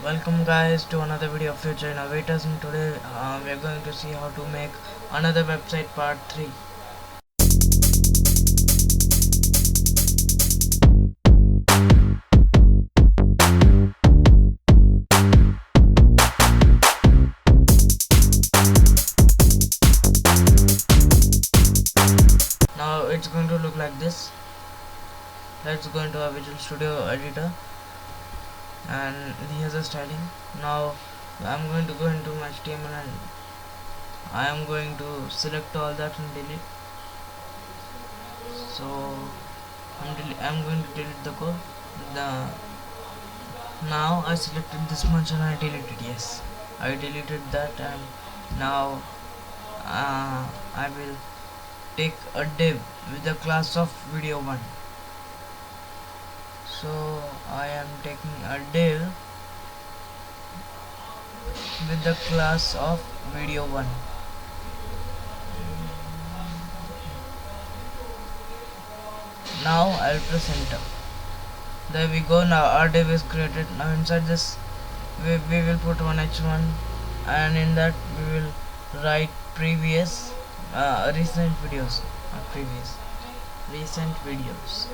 Welcome guys to another video of Future Innovators, and today we are going to see how to make another website part 3. Now it's going to look like this. Let's go into our Visual Studio Editor, and here's the styling. Now I'm going to go into my HTML and I am going to select all that and delete. So I'm going to delete the code. The Now I selected this much and I deleted. Yes, I deleted that, and now I will take a div with the class of video1. So I am taking a div with the class of video1. Now I'll press enter. There we go. Now our div is created. Now inside this we will put one h1, and in that we will write previous recent videos, previous recent videos.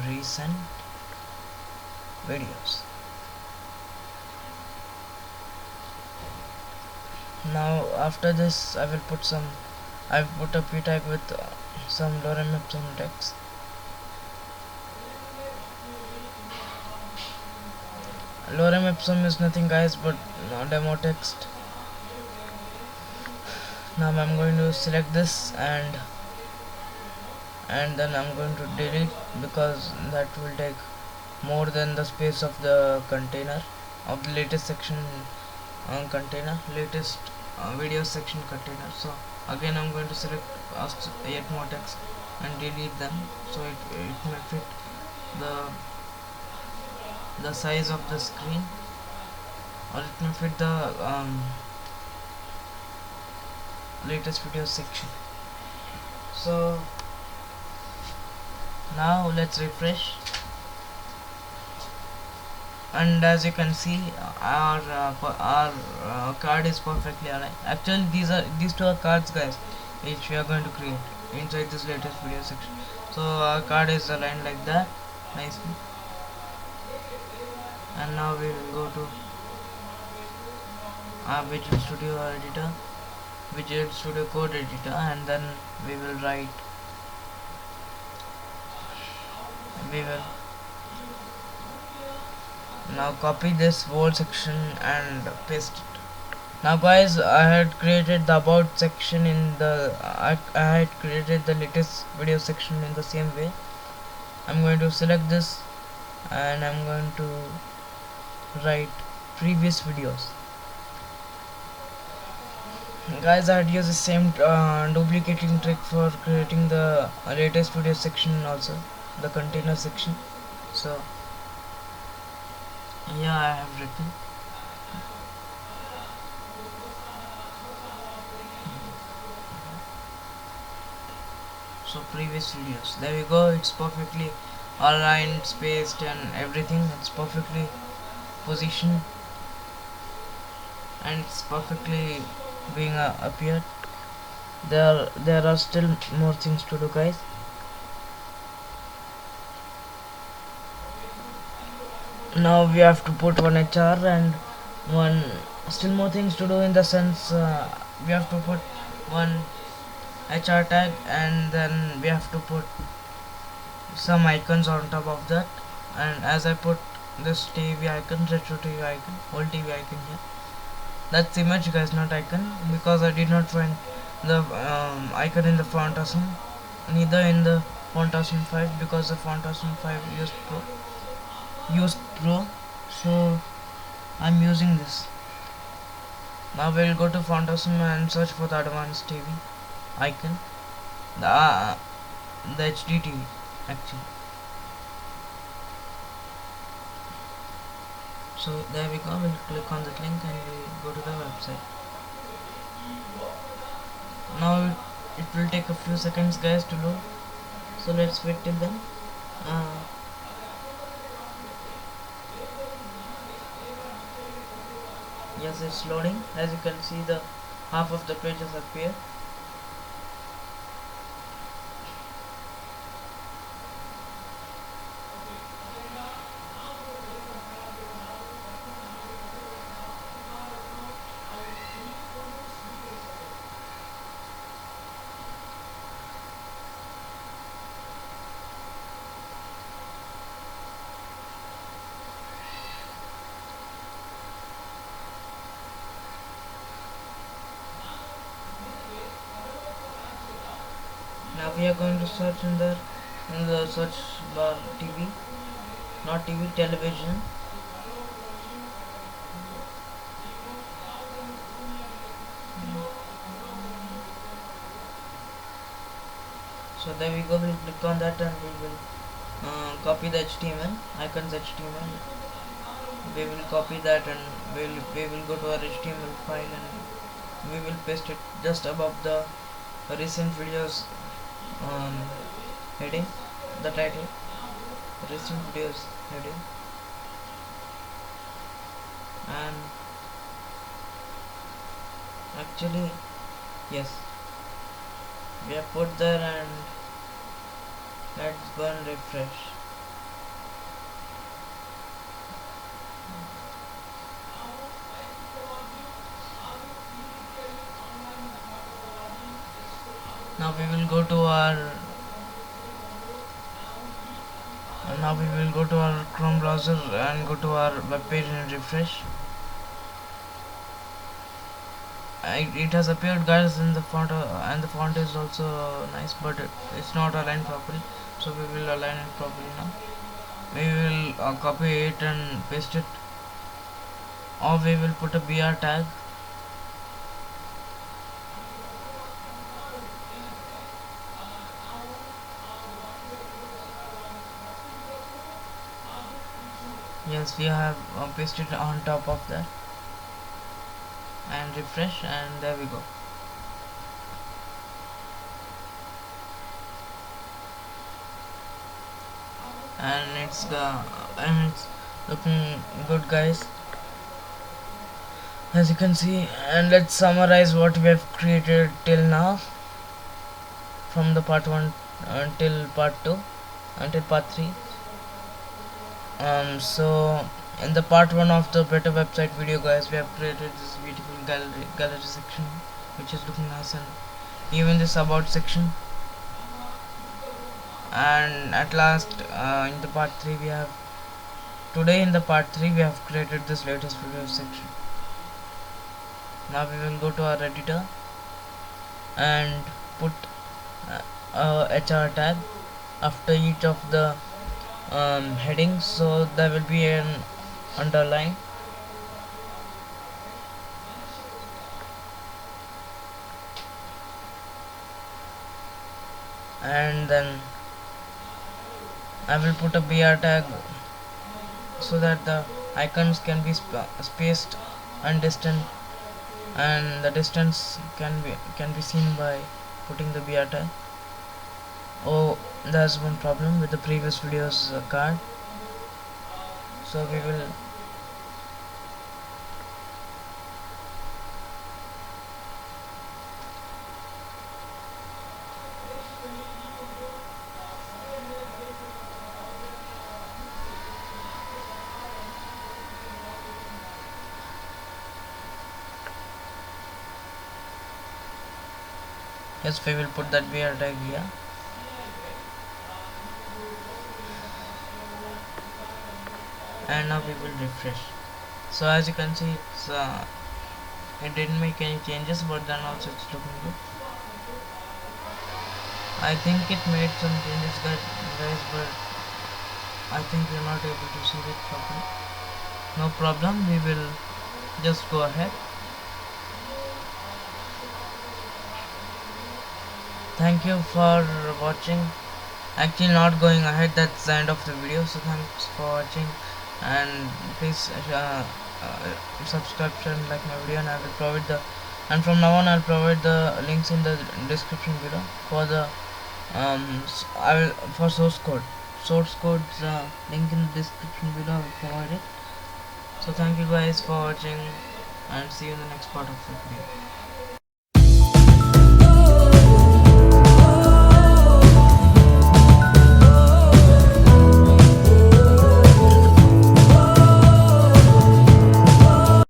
Recent videos. Now after this I've put a p tag with some lorem ipsum text. Lorem ipsum is nothing guys but demo text. Now I'm going to select this and then I'm going to delete, because that will take more than the space of the container of the latest section container, latest video section container. So again I'm going to select yet more text and delete them, so it may fit the size of the screen, or it may fit the latest video section. So now let's refresh, and as you can see our card is perfectly aligned. Actually these two are cards guys, which we are going to create inside this latest video section. So our card is aligned like that nicely, and now we will go to our Visual Studio Editor, Visual Studio Code Editor, and then we will now copy this whole section and paste it. Now guys, I had created the about section in the I had created the latest video section in the same way. I'm going to select this and I'm going to write previous videos. Guys, I had used the same duplicating trick for creating the latest video section, also the container section. So yeah, I have written. So previous videos, there we go. It's perfectly aligned, spaced, and everything. It's perfectly positioned, and it's perfectly being appeared. There are still more things to do guys. Now we have to put one HR and one still more things to do, in the sense we have to put one HR tag, and then we have to put some icons on top of that. And as I put this TV icon, retro TV icon, old TV icon here, that's image guys, not icon, because I did not find the icon in the font awesome, neither in the font awesome 5, because the font awesome 5 used pro, so I'm using this. Now we'll go to font awesome and search for the advanced TV icon, the HD TV actually. So there we go. We'll click on that link and we go to the website. Now it will take a few seconds guys to load. So let's wait till then. uh, yes, it's loading. As you can see, the half of the pages appear. Now we are going to search in the search bar TV, not TV, television. So there we go. We'll click on that and we will copy the HTML icons. HTML. We will copy that and we will go to our HTML file and we will paste it just above the recent videos heading, the title, recent videos heading, and actually yes, we have put there, and let's go and refresh. Now we will go to our now we will go to our Chrome browser and go to our web page and refresh. It has appeared, guys, in the font, and the font is also nice, but it's not aligned properly, so we will align it properly now. We will copy it and paste it, or we will put a BR tag. Yes, we have pasted it on top of that, and refresh, and there we go. And it's looking good, guys, as you can see. And let's summarize what we have created till now, from the part 1 until part 2 until part 3. So in the part 1 of the better website video, guys, we have created this beautiful gallery section, which is looking nice, and even this about section. And at last, in the part 3 we have today in the part 3 we have created this latest video section. Now we will go to our editor and put a HR tag after each of the headings, so there will be an underline. And then I will put a BR tag so that the icons can be spaced and distant, and the distance can be seen by putting the BR tag. Oh, there's one problem with the previous video's card, so we will yes, we will put that BR tag here. And now we will refresh. So as you can see, it didn't make any changes, but then also it's looking good. I think it made some changes, guys, but I think you're not able to see it properly. No problem, we will just go ahead. Thank you for watching. Actually, not going ahead, that's the end of the video. So thanks for watching, and please subscribe, share, and like my video, and I will provide the, and from now on I'll provide the links in the description below for the I will for source codes link in the description below. I will provide it. So thank you guys for watching, and see you in the next part of the video.